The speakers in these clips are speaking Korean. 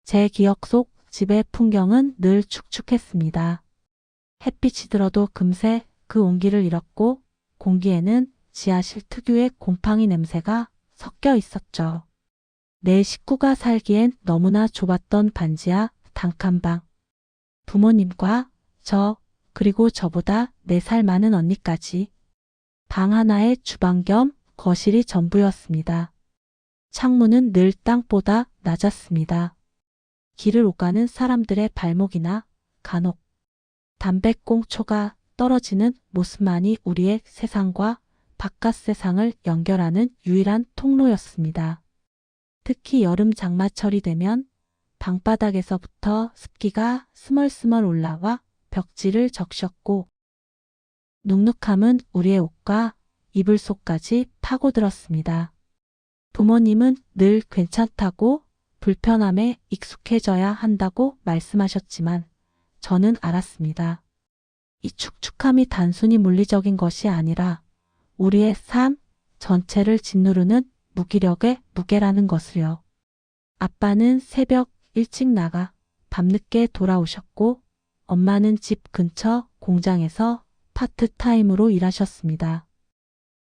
제 기억 속 집의 풍경은 늘 축축했습니다. 햇빛이 들어도 금세 그 온기를 잃었고 공기에는 지하실 특유의 곰팡이 냄새가 섞여 있었죠. 내 식구가 살기엔 너무나 좁았던 반지하 단칸방. 부모님과 저, 그리고 저보다 4살 많은 언니까지. 방 하나에 주방 겸 거실이 전부였습니다. 창문은 늘 땅보다 낮았습니다. 길을 오가는 사람들의 발목이나 간혹 담배꽁초가 떨어지는 모습만이 우리의 세상과 바깥 세상을 연결하는 유일한 통로였습니다. 특히 여름 장마철이 되면 방바닥에서부터 습기가 스멀스멀 올라와 벽지를 적셨고 눅눅함은 우리의 옷과 이불 속까지 파고들었습니다. 부모님은 늘 괜찮다고 불편함에 익숙해져야 한다고 말씀하셨지만 저는 알았습니다. 이 축축함이 단순히 물리적인 것이 아니라 우리의 삶 전체를 짓누르는 무기력의 무게라는 것을요. 아빠는 새벽 일찍 나가 밤늦게 돌아오셨고 엄마는 집 근처 공장에서 파트타임으로 일하셨습니다.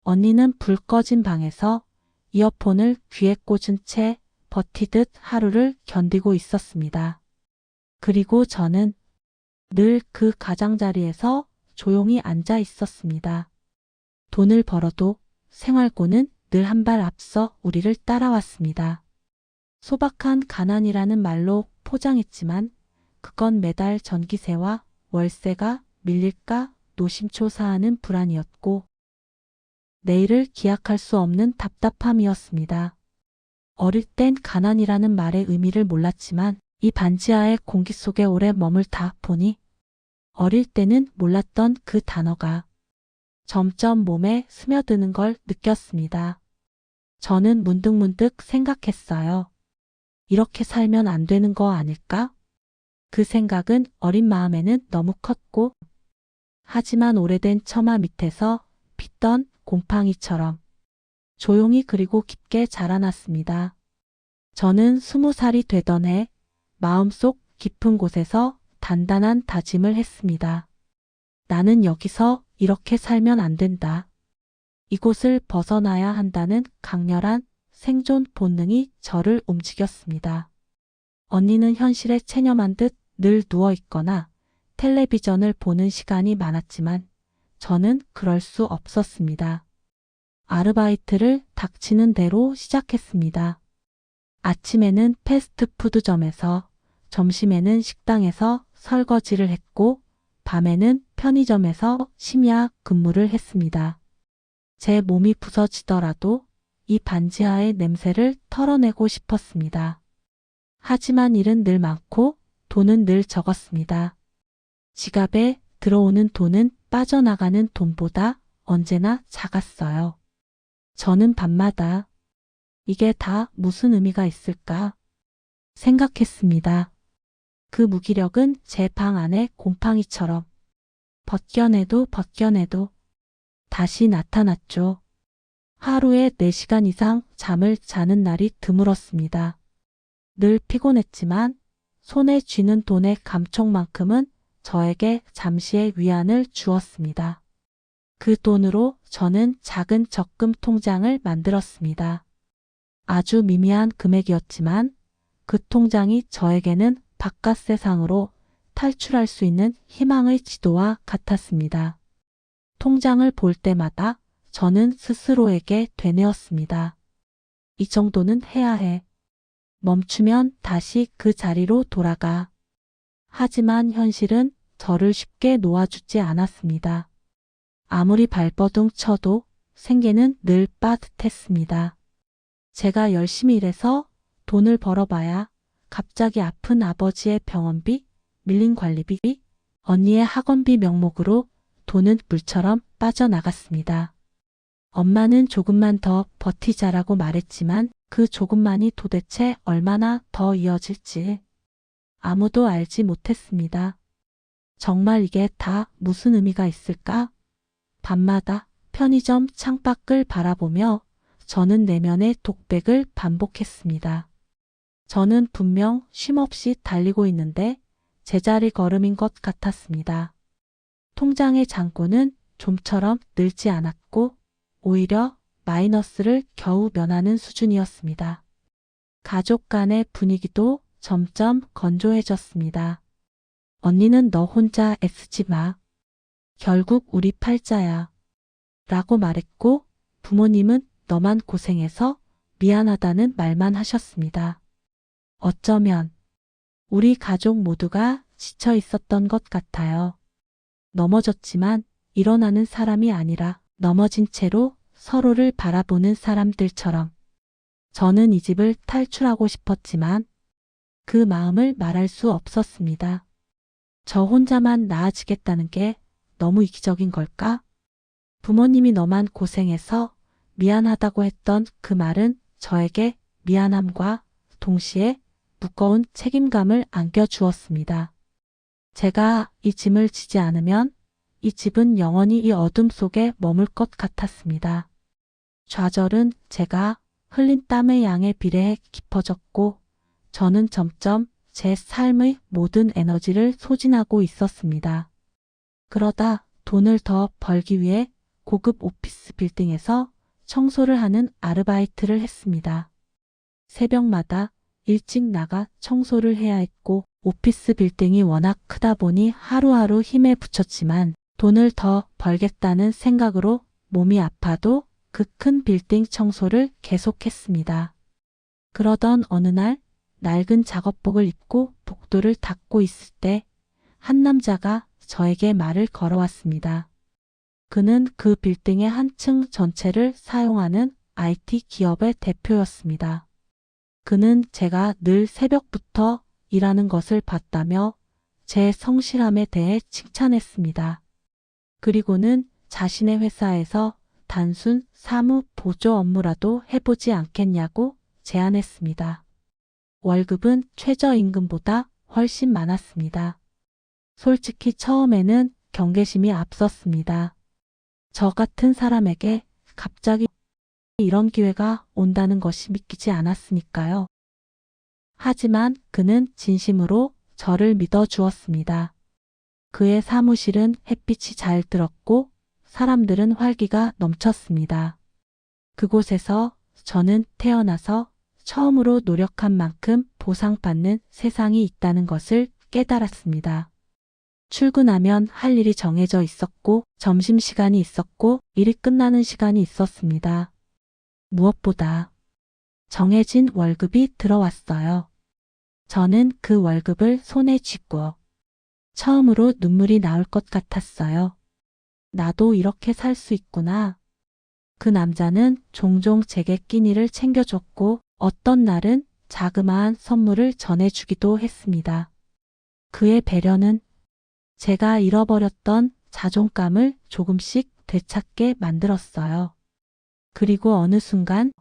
언니는 불 꺼진 방에서 이어폰을 귀에 꽂은 채 버티듯 하루를 견디고 있었습니다. 그리고 저는 늘 그 가장자리에서 조용히 앉아 있었습니다. 돈을 벌어도 생활고는 늘 한 발 앞서 우리를 따라왔습니다. 소박한 가난이라는 말로 포장했지만 그건 매달 전기세와 월세가 밀릴까 노심초사하는 불안이었고 내일을 기약할 수 없는 답답함이었습니다. 어릴 땐 가난이라는 말의 의미를 몰랐지만 이 반지하의 공기 속에 오래 머물다 보니 어릴 때는 몰랐던 그 단어가 점점 몸에 스며드는 걸 느꼈습니다. 저는 문득문득 생각했어요. 이렇게 살면 안 되는 거 아닐까? 그 생각은 어린 마음에는 너무 컸고 하지만 오래된 처마 밑에서 피던 곰팡이처럼 조용히 그리고 깊게 자라났습니다. 저는 20살이 되던 해 마음속 깊은 곳에서 단단한 다짐을 했습니다. 나는 여기서 이렇게 살면 안 된다. 이곳을 벗어나야 한다는 강렬한 생존 본능이 저를 움직였습니다. 언니는 현실에 체념한 듯 늘 누워있거나 텔레비전을 보는 시간이 많았지만 저는 그럴 수 없었습니다. 아르바이트를 닥치는 대로 시작했습니다. 아침에는 패스트푸드점에서, 점심에는 식당에서 설거지를 했고 밤에는 편의점에서 심야 근무를 했습니다. 제 몸이 부서지더라도 이 반지하의 냄새를 털어내고 싶었습니다. 하지만 일은 늘 많고 돈은 늘 적었습니다. 지갑에 들어오는 돈은 빠져나가는 돈보다 언제나 작았어요. 저는 밤마다 이게 다 무슨 의미가 있을까 생각했습니다. 그 무기력은 제 방 안의 곰팡이처럼 벗겨내도 다시 나타났죠. 하루에 4시간 이상 잠을 자는 날이 드물었습니다. 늘 피곤했지만 손에 쥐는 돈의 감촉만큼은 저에게 잠시의 위안을 주었습니다. 그 돈으로 저는 작은 적금 통장을 만들었습니다. 아주 미미한 금액이었지만 그 통장이 저에게는 바깥 세상으로 탈출할 수 있는 희망의 지도와 같았습니다. 통장을 볼 때마다 저는 스스로에게 되뇌었습니다. 이 정도는 해야 해. 멈추면 다시 그 자리로 돌아가. 하지만 현실은 저를 쉽게 놓아주지 않았습니다. 아무리 발버둥 쳐도 생계는 늘 빠듯했습니다. 제가 열심히 일해서 돈을 벌어봐야 갑자기 아픈 아버지의 병원비, 밀린 관리비, 언니의 학원비 명목으로 돈은 물처럼 빠져나갔습니다. 엄마는 조금만 더 버티자라고 말했지만 그 조금만이 도대체 얼마나 더 이어질지 아무도 알지 못했습니다. 정말 이게 다 무슨 의미가 있을까? 밤마다 편의점 창밖을 바라보며 저는 내면의 독백을 반복했습니다. 저는 분명 쉼없이 달리고 있는데 제자리 걸음인 것 같았습니다. 통장의 잔고는 좀처럼 늘지 않았고 오히려 마이너스를 겨우 면하는 수준이었습니다. 가족 간의 분위기도 점점 건조해졌습니다. 언니는 너 혼자 애쓰지 마. 결국 우리 팔자야. 라고 말했고 부모님은 너만 고생해서 미안하다는 말만 하셨습니다. 어쩌면 우리 가족 모두가 지쳐 있었던 것 같아요. 넘어졌지만 일어나는 사람이 아니라 넘어진 채로 서로를 바라보는 사람들처럼. 저는 이 집을 탈출하고 싶었지만 그 마음을 말할 수 없었습니다. 저 혼자만 나아지겠다는 게 너무 이기적인 걸까? 부모님이 너만 고생해서 미안하다고 했던 그 말은 저에게 미안함과 동시에 무거운 책임감을 안겨주었습니다. 제가 이 짐을 지지 않으면 이 집은 영원히 이 어둠 속에 머물 것 같았습니다. 좌절은 제가 흘린 땀의 양에 비례해 깊어졌고 저는 점점 제 삶의 모든 에너지를 소진하고 있었습니다. 그러다 돈을 더 벌기 위해 고급 오피스 빌딩에서 청소를 하는 아르바이트를 했습니다. 새벽마다 일찍 나가 청소를 해야 했고 오피스 빌딩이 워낙 크다 보니 하루하루 힘에 부쳤지만 돈을 더 벌겠다는 생각으로 몸이 아파도 그 큰 빌딩 청소를 계속했습니다. 그러던 어느 날 낡은 작업복을 입고 복도를 닦고 있을 때 한 남자가 저에게 말을 걸어왔습니다. 그는 그 빌딩의 한 층 전체를 사용하는 IT 기업의 대표였습니다. 그는 제가 늘 새벽부터 일하는 것을 봤다며 제 성실함에 대해 칭찬했습니다. 그리고는 자신의 회사에서 단순 사무 보조 업무라도 해보지 않겠냐고 제안했습니다. 월급은 최저임금보다 훨씬 많았습니다. 솔직히 처음에는 경계심이 앞섰습니다. 저 같은 사람에게 갑자기 이런 기회가 온다는 것이 믿기지 않았으니까요. 하지만 그는 진심으로 저를 믿어주었습니다. 그의 사무실은 햇빛이 잘 들었고 사람들은 활기가 넘쳤습니다. 그곳에서 저는 태어나서 처음으로 노력한 만큼 보상받는 세상이 있다는 것을 깨달았습니다. 출근하면 할 일이 정해져 있었고 점심시간이 있었고 일이 끝나는 시간이 있었습니다. 무엇보다 정해진 월급이 들어왔어요. 저는 그 월급을 손에 쥐고 처음으로 눈물이 나올 것 같았어요. 나도 이렇게 살 수 있구나. 그 남자는 종종 제게 끼니를 챙겨줬고 어떤 날은 자그마한 선물을 전해주기도 했습니다. 그의 배려는 제가 잃어버렸던 자존감을 조금씩 되찾게 만들었어요. 그리고 어느 순간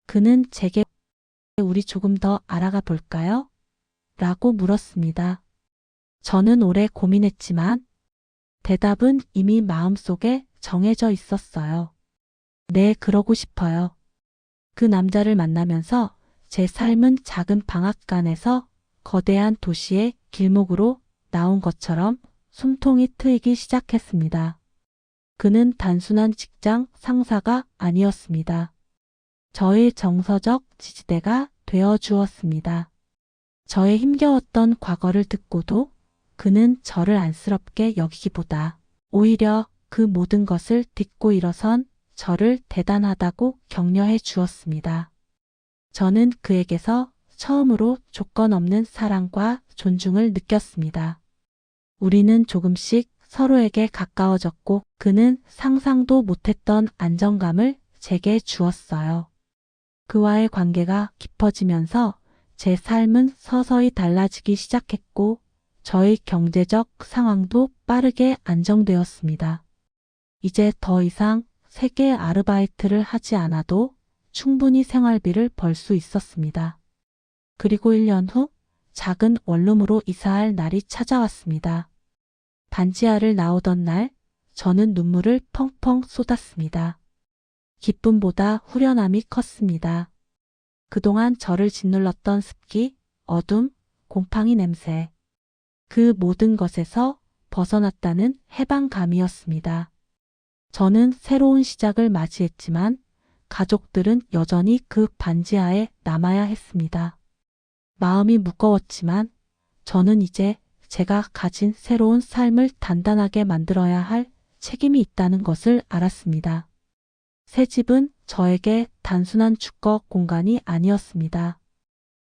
그는 제게 우리 조금 더 알아가 볼까요? 라고 물었습니다. 저는 오래 고민했지만 대답은 이미 마음속에 정해져 있었어요. 네, 그러고 싶어요. 그 남자를 만나면서 제 삶은 작은 방앗간에서 거대한 도시의 길목으로 나온 것처럼 숨통이 트이기 시작했습니다. 그는 단순한 직장 상사가 아니었습니다. 저의 정서적 지지대가 되어 주었습니다. 저의 힘겨웠던 과거를 듣고도 그는 저를 안쓰럽게 여기기보다 오히려 그 모든 것을 딛고 일어선 저를 대단하다고 격려해 주었습니다. 저는 그에게서 처음으로 조건 없는 사랑과 존중을 느꼈습니다. 우리는 조금씩 서로에게 가까워졌고 그는 상상도 못했던 안정감을 제게 주었어요. 그와의 관계가 깊어지면서 제 삶은 서서히 달라지기 시작했고 저의 경제적 상황도 빠르게 안정되었습니다. 이제 더 이상 세계 아르바이트를 하지 않아도 충분히 생활비를 벌 수 있었습니다. 그리고 1년 후 작은 원룸으로 이사할 날이 찾아왔습니다. 반지하를 나오던 날 저는 눈물을 펑펑 쏟았습니다. 기쁨보다 후련함이 컸습니다. 그동안 저를 짓눌렀던 습기, 어둠, 곰팡이 냄새. 그 모든 것에서 벗어났다는 해방감이었습니다. 저는 새로운 시작을 맞이했지만 가족들은 여전히 그 반지하에 남아야 했습니다. 마음이 무거웠지만 저는 이제 제가 가진 새로운 삶을 단단하게 만들어야 할 책임이 있다는 것을 알았습니다. 새 집은 저에게 단순한 주거 공간이 아니었습니다.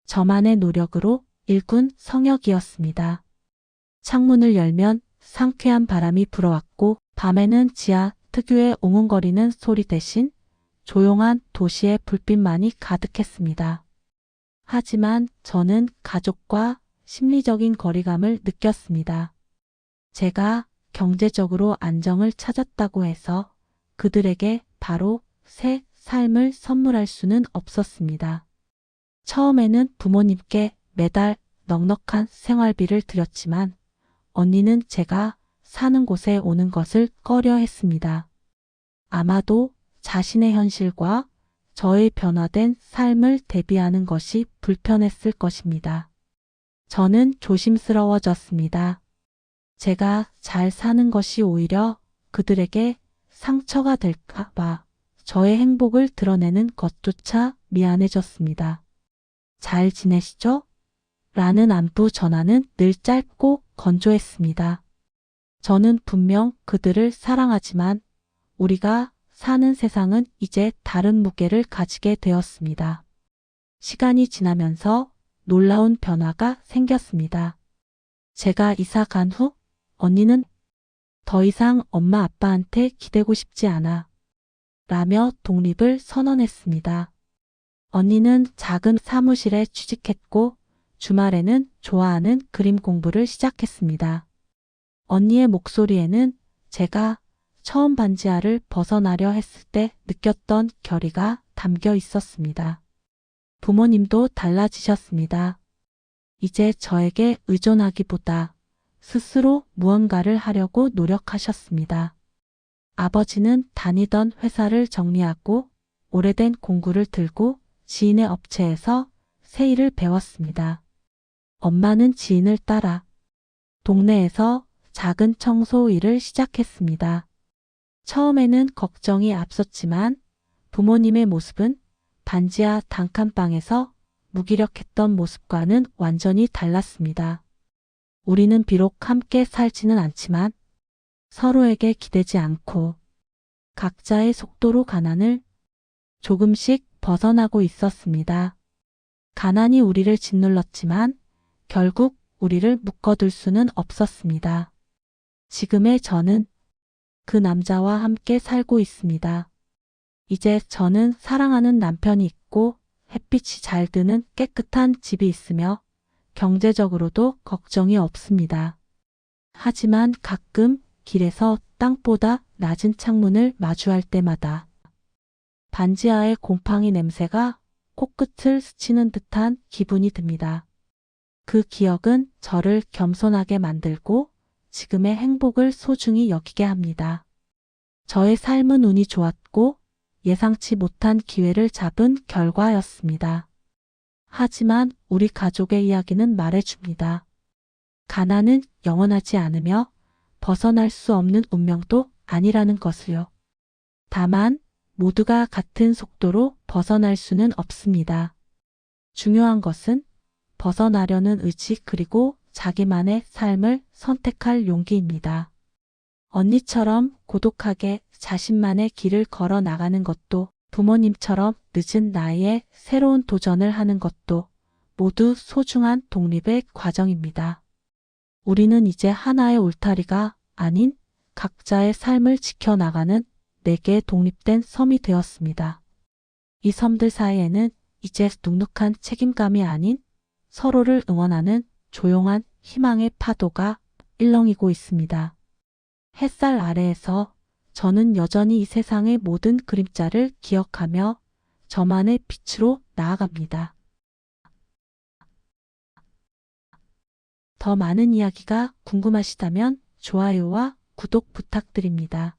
저만의 노력으로 일군 성역이었습니다. 창문을 열면 상쾌한 바람이 불어왔고 밤에는 지하 특유의 웅웅거리는 소리 대신 조용한 도시의 불빛만이 가득했습니다. 하지만 저는 가족과 심리적인 거리감을 느꼈습니다. 제가 경제적으로 안정을 찾았다고 해서 그들에게 바로 새 삶을 선물할 수는 없었습니다. 처음에는 부모님께 매달 넉넉한 생활비를 드렸지만 언니는 제가 사는 곳에 오는 것을 꺼려 했습니다. 아마도 자신의 현실과 저의 변화된 삶을 대비하는 것이 불편했을 것입니다. 저는 조심스러워졌습니다. 제가 잘 사는 것이 오히려 그들에게 상처가 될까 봐 저의 행복을 드러내는 것조차 미안해졌습니다. 잘 지내시죠? 라는 안부 전화는 늘 짧고 건조했습니다. 저는 분명 그들을 사랑하지만 우리가 사는 세상은 이제 다른 무게를 가지게 되었습니다. 시간이 지나면서 놀라운 변화가 생겼습니다. 제가 이사 간 후 언니는 더 이상 엄마 아빠한테 기대고 싶지 않아 라며 독립을 선언했습니다. 언니는 작은 사무실에 취직했고 주말에는 좋아하는 그림 공부를 시작했습니다. 언니의 목소리에는 제가 처음 반지하를 벗어나려 했을 때 느꼈던 결의가 담겨 있었습니다. 부모님도 달라지셨습니다. 이제 저에게 의존하기보다 스스로 무언가를 하려고 노력하셨습니다. 아버지는 다니던 회사를 정리하고 오래된 공구를 들고 지인의 업체에서 새 일을 배웠습니다. 엄마는 지인을 따라 동네에서 작은 청소 일을 시작했습니다. 처음에는 걱정이 앞섰지만 부모님의 모습은 반지하 단칸방에서 무기력했던 모습과는 완전히 달랐습니다. 우리는 비록 함께 살지는 않지만 서로에게 기대지 않고 각자의 속도로 가난을 조금씩 벗어나고 있었습니다. 가난이 우리를 짓눌렀지만 결국 우리를 묶어둘 수는 없었습니다. 지금의 저는 그 남자와 함께 살고 있습니다. 이제 저는 사랑하는 남편이 있고 햇빛이 잘 드는 깨끗한 집이 있으며 경제적으로도 걱정이 없습니다. 하지만 가끔 길에서 땅보다 낮은 창문을 마주할 때마다 반지하의 곰팡이 냄새가 코끝을 스치는 듯한 기분이 듭니다. 그 기억은 저를 겸손하게 만들고 지금의 행복을 소중히 여기게 합니다. 저의 삶은 운이 좋았고 예상치 못한 기회를 잡은 결과였습니다. 하지만 우리 가족의 이야기는 말해줍니다. 가난은 영원하지 않으며 벗어날 수 없는 운명도 아니라는 것을요. 다만 모두가 같은 속도로 벗어날 수는 없습니다. 중요한 것은 벗어나려는 의지 그리고 자기만의 삶을 선택할 용기입니다. 언니처럼 고독하게 자신만의 길을 걸어 나가는 것도 부모님처럼 늦은 나이에 새로운 도전을 하는 것도 모두 소중한 독립의 과정입니다. 우리는 이제 하나의 울타리가 아닌 각자의 삶을 지켜나가는 4개의 독립된 섬이 되었습니다. 이 섬들 사이에는 이제 눅눅한 책임감이 아닌 서로를 응원하는 조용한 희망의 파도가 일렁이고 있습니다. 햇살 아래에서 저는 여전히 이 세상의 모든 그림자를 기억하며 저만의 빛으로 나아갑니다. 더 많은 이야기가 궁금하시다면 좋아요와 구독 부탁드립니다.